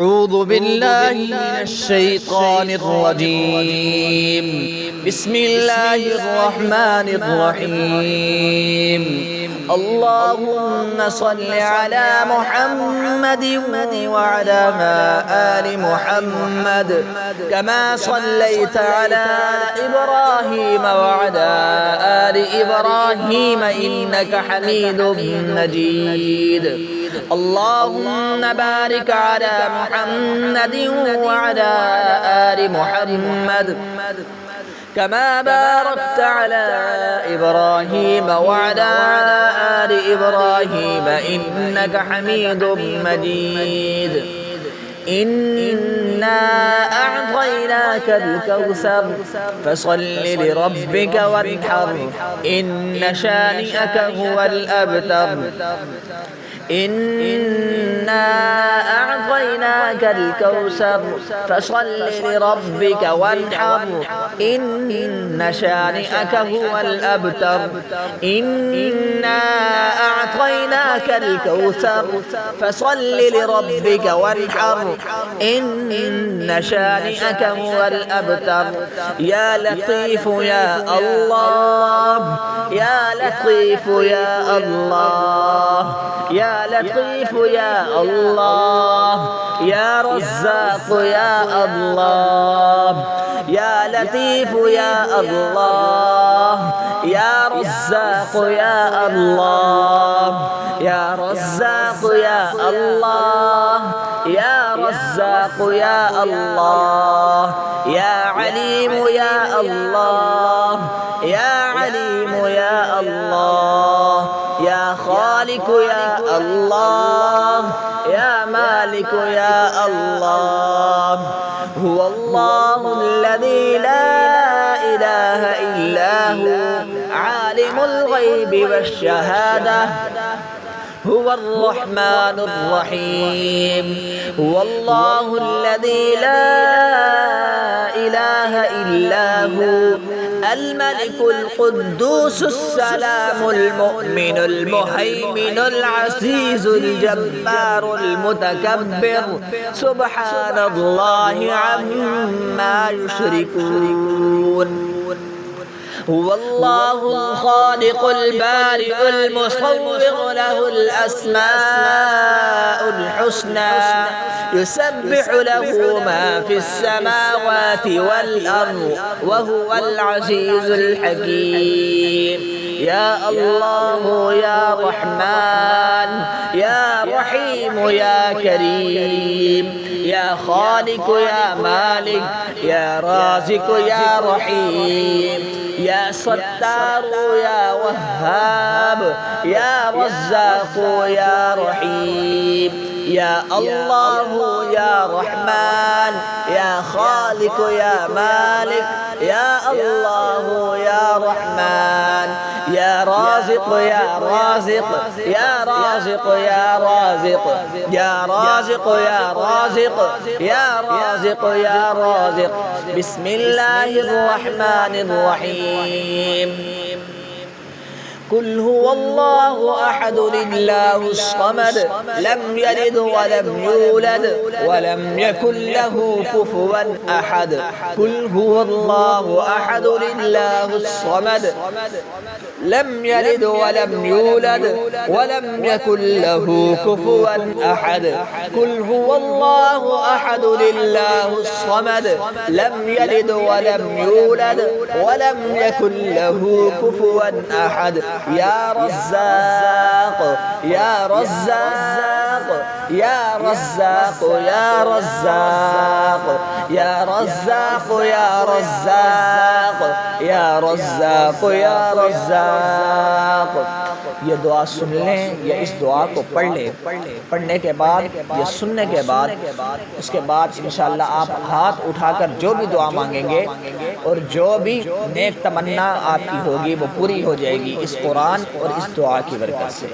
أعوذ بالله من الشيطان الرجيم. بسم الله الرحمن الرحيم. اللهم صل على محمد وعلى آل محمد كما صليت على إبراهيم وعلى آل إبراهيم إنك حميد مجيد. اللهم بارك على محمد وعلى آل محمد كما باركت على إبراهيم وعلى آل إبراهيم إنك حميد مجيد. إنا أعطيناك الكوثر فصل لربك وانحر إن شانئك هو الأبتر. إنا أعطيناك الكوثر فصل لربك وانحر إن شانئك هو الأبتر. إنا أعطيناك الكوثر فصل لربك وانحر إن شانئك هو الأبتر. يا لطيف يا الله يا لطيف يا الله يا لطيف يا الله يا رزاق يا الله يا لطيف يا الله يا رزاق يا الله يا رزاق يا الله يا رزاق يا الله يا عليم يا الله يا عليم يا الله يا خالق يا الله يا مالك يا الله. هو الله الذي لا إله إلا هو عالم الغيب والشهادة هو الرحمن الرحيم. هو الله الذي لا إله إلا هو الملك القدوس السلام المؤمن المهيمن العزيز الجبار المتكبر سبحان الله عما يشركون. هو الله الخالق البارئ المصور له الأسماء الحسنى يسبح له ما في السماوات والأرض وهو العزيز الحكيم. يا الله يا رحمن يا رحيم يا كريم يا خالق يا مالك يا رازق يا رحيم يا ستار يا وهاب يا رزاق يا رحيم. يا الله يا رحمن يا خالق يا مالك يا الله يا رحمن يا رازق يا رازق يا رازق يا رازق يا رازق يا رازق يا رازق يا رازق. بسم الله الرحمن الرحيم. قل هو الله أحد الله الصمد لم يلد ولم يولد ولم يكن له كفوا أحد. قل هو الله أحد الله الصمد لم يلد ولم يولد ولم يكن له كفوا أحد. قل هو الله أحد الله الصمد لم يلد ولم يولد ولم يكن له كفوا أحد. يا رزاق يا رزاق يا رزاق يا رزاق يا رزاق يا رزاق يا رزاق يا رزاق. ये दुआ सुन लें या इस दुआ को पढ़ लें. पढ़ने के बाद या सुनने के बाद उसके बाद इंशाअल्लाह आप हाथ उठाकर जो भी दुआ मांगेंगे और जो भी नेक तमन्ना आपकी होगी वो पूरी हो जाएगी इस कुरान और इस दुआ की बरकत से.